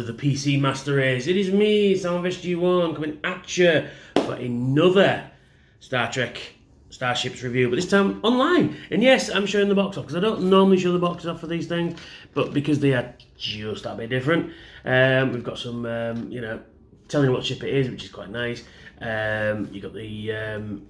of the PC Master Race. It is me, SamVSG1, coming at you for another Star Trek Starships review, but this time online. And yes, I'm showing the box off, because I don't normally show the boxes off for these things, but because they are just that bit different. We've got some, telling you what ship it is, which is quite nice. You've got the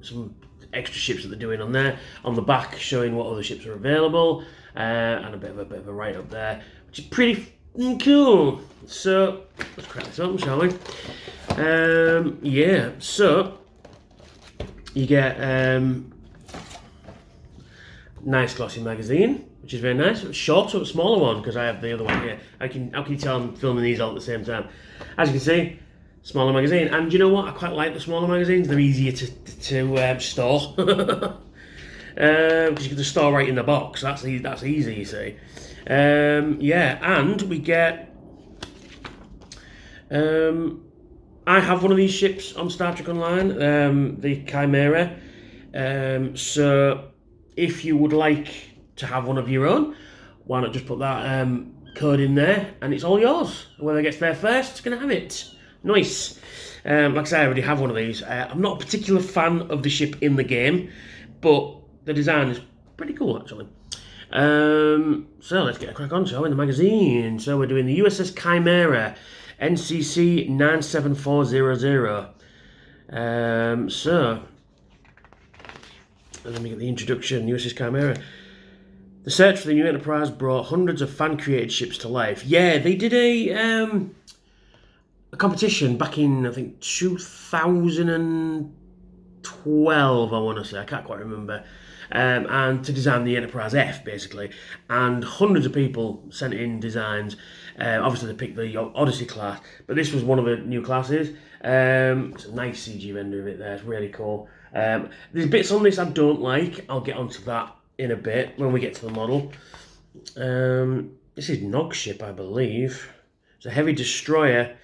some extra ships that they're doing on there. On the back, showing what other ships are available, and a bit of a write-up there, which is pretty cool. So let's crack this open, shall we? Yeah. So you get nice glossy magazine, which is very nice. It's short, so a smaller one, because I have the other one here. How can you tell I'm filming these all at the same time? As you can see, smaller magazine. And you know what? I quite like the smaller magazines. They're easier to store. Because you can just store right in the box. That's easy, you see. Yeah, and we get... I have one of these ships on Star Trek Online, the Chimera. So if you would like to have one of your own, why not just put that code in there, and it's all yours. Whoever gets there first is going to have it. Nice. Like I say, I already have one of these. I'm not a particular fan of the ship in the game, but the design is pretty cool, actually. So let's get a crack on, shall we, in the magazine. So we're doing the U.S.S. Chimera NCC-97400. So let me get the introduction. U.S.S. Chimera. The search for the new Enterprise brought hundreds of fan-created ships to life. Yeah, they did a competition back in, I think, 2012, I want to say. I can't quite remember. And to design the Enterprise F, basically. And hundreds of people sent in designs. Obviously, they picked the Odyssey class, but this was one of the new classes. It's a nice CG render of it there. It's really cool. There's bits on this I don't like. I'll get onto that in a bit when we get to the model. This is Nog's ship, I believe. It's a heavy destroyer.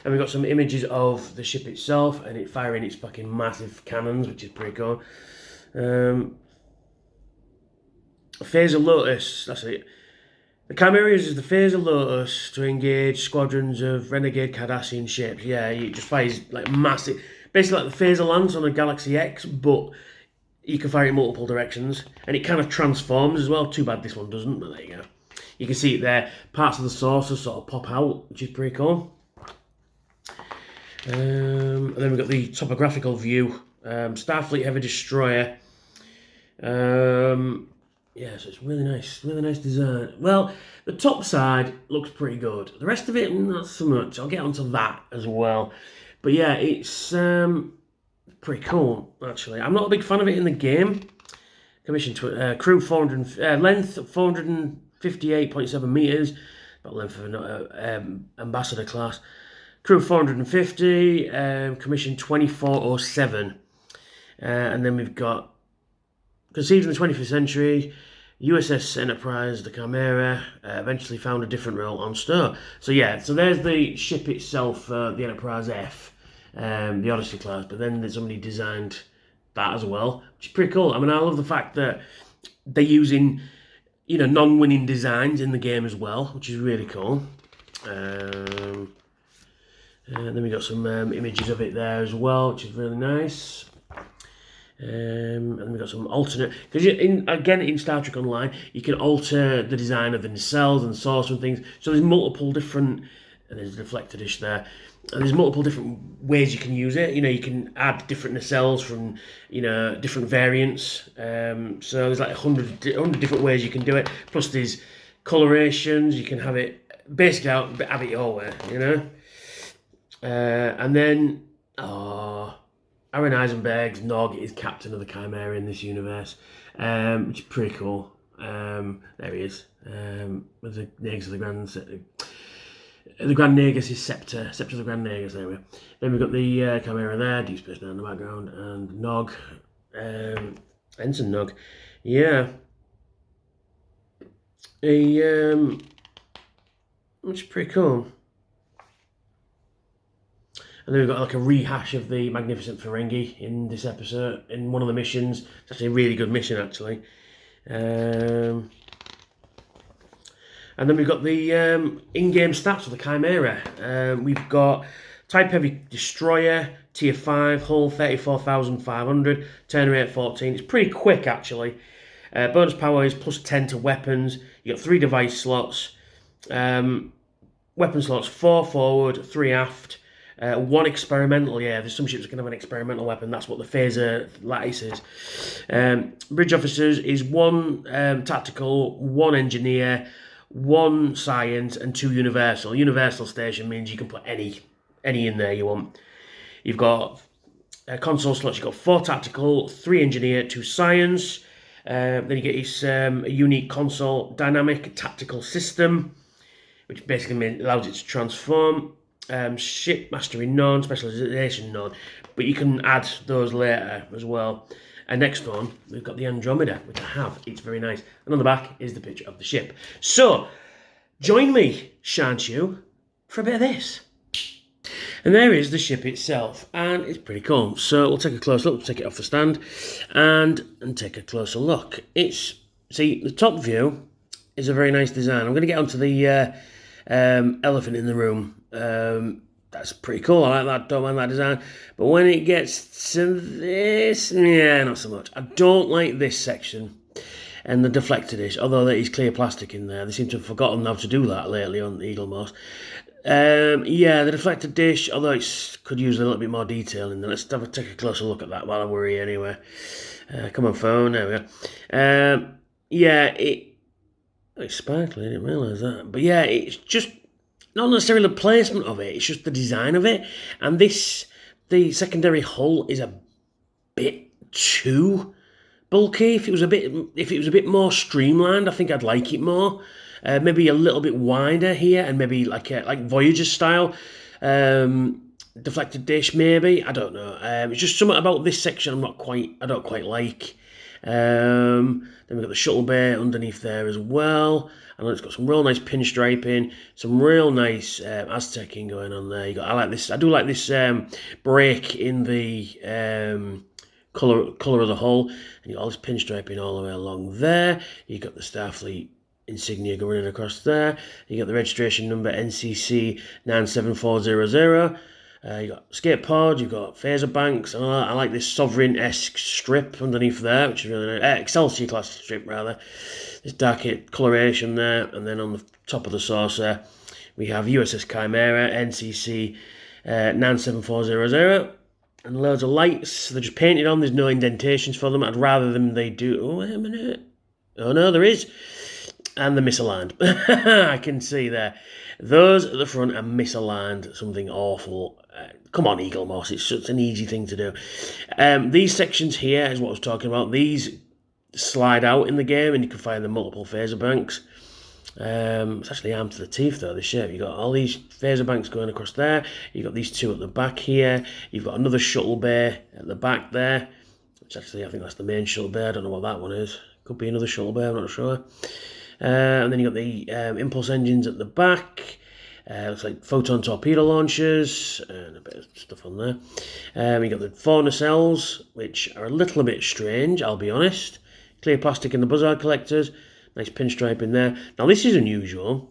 And we've got some images of the ship itself and it firing its fucking massive cannons, which is pretty cool. Phaser Lotus, that's it. The Chimera uses the Phaser Lotus to engage squadrons of renegade Cardassian ships. Yeah, it just fires like massive, basically like the Phaser Lance on a Galaxy X, but you can fire it in multiple directions, and it kind of transforms as well. Too bad this one doesn't, but there you go. You can see it there. Parts of the saucer sort of pop out, which is pretty cool. And then we've got the topographical view. Starfleet Heavy Destroyer. Yeah, so it's really nice design. Well, the top side looks pretty good. The rest of it, not so much. I'll get onto that as well. But yeah, it's pretty cool, actually. I'm not a big fan of it in the game. Commission crew 400, length 458.7 meters, about length of an ambassador class. Crew 450, commission 2407. And then we've got conceived in the 25th century, U.S.S. Enterprise, the Chimera, eventually found a different role on Star. So yeah, so there's the ship itself, the Enterprise F, the Odyssey class, but then there's somebody designed that as well, which is pretty cool. I mean, I love the fact that they're using, non-winning designs in the game as well, which is really cool. And then we got some images of it there as well, which is really nice. And we've got some alternate, because in Star Trek Online you can alter the design of the nacelles and saucer and things, so there's multiple different, and there's a deflector dish there, and there's multiple different ways you can use it. You can add different nacelles from different variants, so there's like 100 different ways you can do it, plus there's colorations. You can have it basically have it your way, and then Aaron Eisenberg's Nog is captain of the Chimera in this universe, which is pretty cool. There he is, with the Nagus of the Grand Nagus is Scepter of the Grand Nagus, there we go. Then we've got the Chimera there, Deep Space Nine in the background, and Nog, Ensign Nog, yeah. Which is pretty cool. And then we've got like a rehash of the Magnificent Ferengi in this episode, in one of the missions. It's actually a really good mission, actually. And then we've got the in-game stats for the Chimera. We've got Type Heavy Destroyer, Tier 5, hull 34,500, turn rate 14. It's pretty quick actually. Bonus power is plus 10 to weapons. You got 3 device slots. Weapon slots 4 forward, 3 aft. 1 experimental, yeah, there's some ships that can have an experimental weapon, that's what the phaser lattice is. Bridge officers is 1 tactical, 1 engineer, 1 science, and 2 universal. Universal station means you can put any in there you want. You've got console slots, you've got 4 tactical, 3 engineer, 2 science. Then you get this unique console dynamic tactical system, which basically allows it to transform. Ship mastery none, specialization none, but you can add those later as well. And next one, we've got the Andromeda, which I have. It's very nice. And on the back is the picture of the ship. So, join me, shan't you, for a bit of this. And there is the ship itself, and it's pretty cool. So we'll take a close look, we'll take it off the stand, and take a closer look. See, the top view is a very nice design. I'm going to get onto the elephant in the room. That's pretty cool. I like that. Don't mind that design. But when it gets to this, yeah, not so much. I don't like this section and the deflector dish, although there is clear plastic in there. They seem to have forgotten how to do that lately on the Eagle Moss. Yeah, the deflector dish, although it could use a little bit more detail in there. Let's take a closer look at that while we're here anyway. Come on, phone. There we go. Yeah, it's sparkly. I didn't realise that. But yeah, it's just not necessarily the placement of it. It's just the design of it. And the secondary hull is a bit too bulky. If it was a bit more streamlined, I think I'd like it more. Maybe a little bit wider here, and maybe like Voyager style deflected dish. Maybe, I don't know. It's just something about this section I don't quite like. Then we've got the shuttle bay underneath there as well. I know it's got some real nice pinstriping, some real nice Aztecing going on there. I do like this break in the colour of the hull, and you got all this pinstriping all the way along there. You got the Starfleet insignia going across there. You got the registration number NCC-97400. You got escape pod, you've got phaser banks. I like this Sovereign-esque strip underneath there, which is really nice. Excelsior class strip rather. This dark coloration there, and then on the top of the saucer we have U.S.S Chimera NCC-97400, and loads of lights. They're just painted on. There's no indentations for them. I'd rather they do. Oh wait a minute. Oh no, there is. And they're misaligned. I can see there. Those at the front are misaligned. Something awful. Come on, Eagle Moss. It's such an easy thing to do. These sections here is what I was talking about. These slide out in the game, and you can find the multiple phaser banks. It's actually armed to the teeth, though, this shape. You've got all these phaser banks going across there. You've got these 2 at the back here. You've got another shuttle bay at the back there. Which actually, I think that's the main shuttle bay. I don't know what that one is. Could be another shuttle bay, I'm not sure. And then you've got the impulse engines at the back. Looks like photon torpedo launchers and a bit of stuff on there. You've got the 4 nacelles, which are a little bit strange, I'll be honest. Clear plastic in the buzzard collectors. Nice pinstripe in there. Now this is unusual.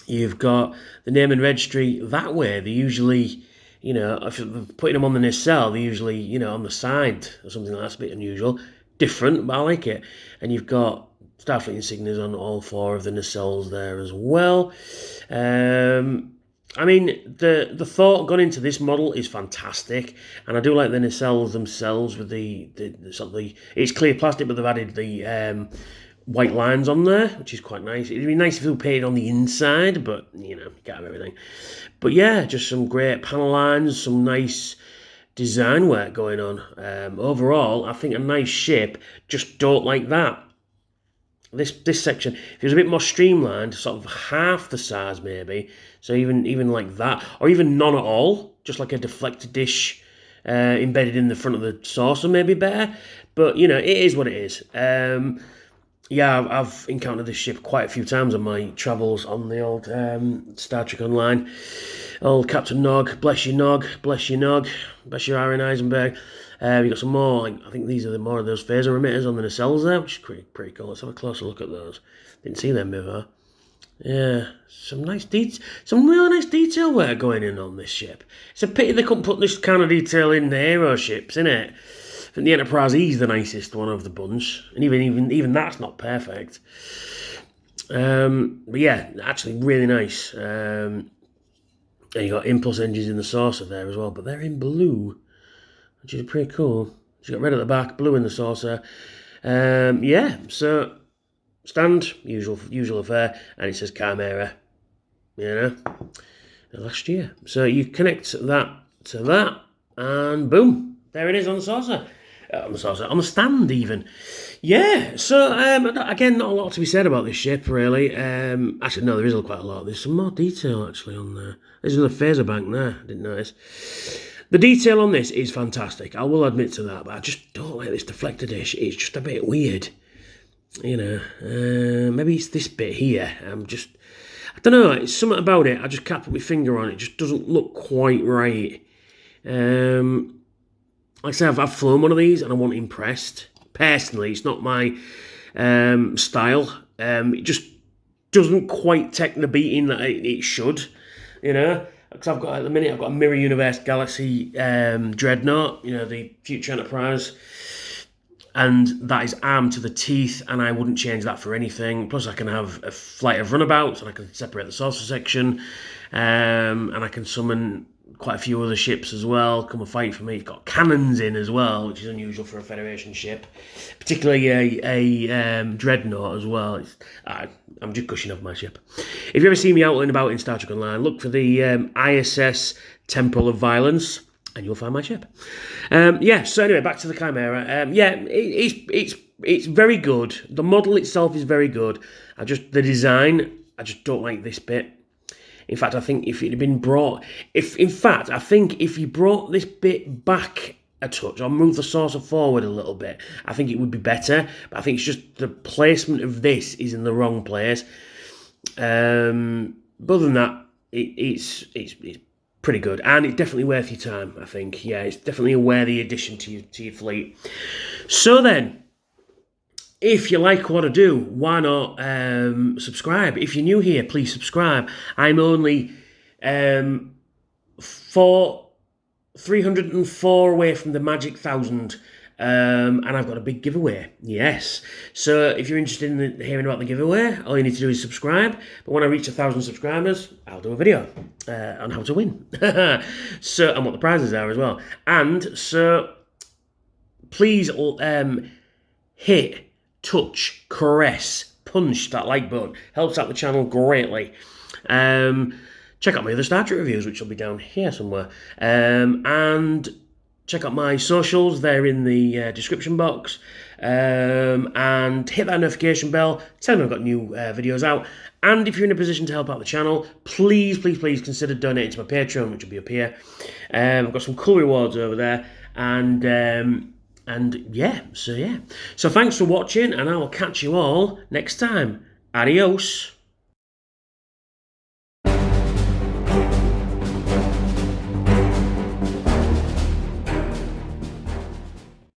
You've got the name and registry that way. They usually, if you're putting them on the nacelle, they're usually, on the side or something like that. That's a bit unusual. Different, but I like it. And you've got Starfleet insignias on all 4 of the nacelles there as well. I mean, the thought gone into this model is fantastic, and I do like the nacelles themselves with the it's clear plastic, but they've added the white lines on there, which is quite nice. It'd be nice if it were painted on the inside, but you can't have everything. But yeah, just some great panel lines, some nice design work going on. Overall, I think a nice ship. Just don't like that. This section, if it was a bit more streamlined, sort of half the size maybe, so even like that, or even none at all, just like a deflector dish embedded in the front of the saucer, maybe better. But it is what it is. Yeah, I've encountered this ship quite a few times on my travels on the old Star Trek Online. Old Captain Nog, bless you Nog, bless you Nog, bless you Aaron Eisenberg. You've got some more, I think these are more of those phaser emitters on the nacelles there, which is pretty cool. Let's have a closer look at those. Didn't see them before. Yeah, some really nice detail work going in on this ship. It's a pity they couldn't put this kind of detail in the hero ships, isn't it? I think the Enterprise E is the nicest one of the bunch, and even that's not perfect. But yeah, actually really nice. And you got impulse engines in the saucer there as well, but they're in blue, which is pretty cool. So you got red at the back, blue in the saucer. Yeah, so stand, usual affair, and it says Chimera, last year. So you connect that to that, and boom, there it is on the saucer. On the stand even. Yeah, so again, not a lot to be said about this ship, really. Actually, no, there is quite a lot. There's some more detail, actually, on there. There's another phaser bank there, I didn't notice. The detail on this is fantastic, I will admit to that, but I just don't like this deflector dish. It's just a bit weird. Maybe it's this bit here. I don't know, it's something about it. I just can't put my finger on it. It just doesn't look quite right. Like I say, I've flown one of these and I wasn't impressed. Personally, it's not my style. It just doesn't quite take the beating that it should, Because at the minute I've got a Mirror Universe Galaxy Dreadnought, the future Enterprise, and that is armed to the teeth, and I wouldn't change that for anything. Plus I can have a flight of runabouts, and I can separate the saucer section, and I can summon quite a few other ships as well, come and fight for me. It's got cannons in as well, which is unusual for a Federation ship, particularly a Dreadnought as well. I'm just gushing off my ship. If you ever see me out and about in Star Trek Online, look for the U.S.S. Temple of Violence, and you'll find my ship. So anyway, back to the Chimera. It's very good. The model itself is very good. The design, I just don't like this bit. In fact, I think if it had been brought, if you brought this bit back a touch or move the saucer forward a little bit, I think it would be better. But I think it's just the placement of this is in the wrong place. But other than that, it's pretty good, and it's definitely worth your time, I think. Yeah, it's definitely a worthy addition to your fleet. So then, if you like what I do, why not subscribe? If you're new here, please subscribe. I'm only 304 away from the magic 1,000, and I've got a big giveaway. Yes. So if you're interested in hearing about the giveaway, all you need to do is subscribe. But when I reach 1,000 subscribers, I'll do a video on how to win. And what the prizes are as well. And so please hit, touch, caress, punch that like button. Helps out the channel greatly. Check out my other Star Trek reviews, which will be down here somewhere. And check out my socials. They're in the description box. And hit that notification bell. Tell me I've got new videos out. And if you're in a position to help out the channel, please consider donating to my Patreon, which will be up here. I've got some cool rewards over there. So thanks for watching, and I will catch you all next time. Adios.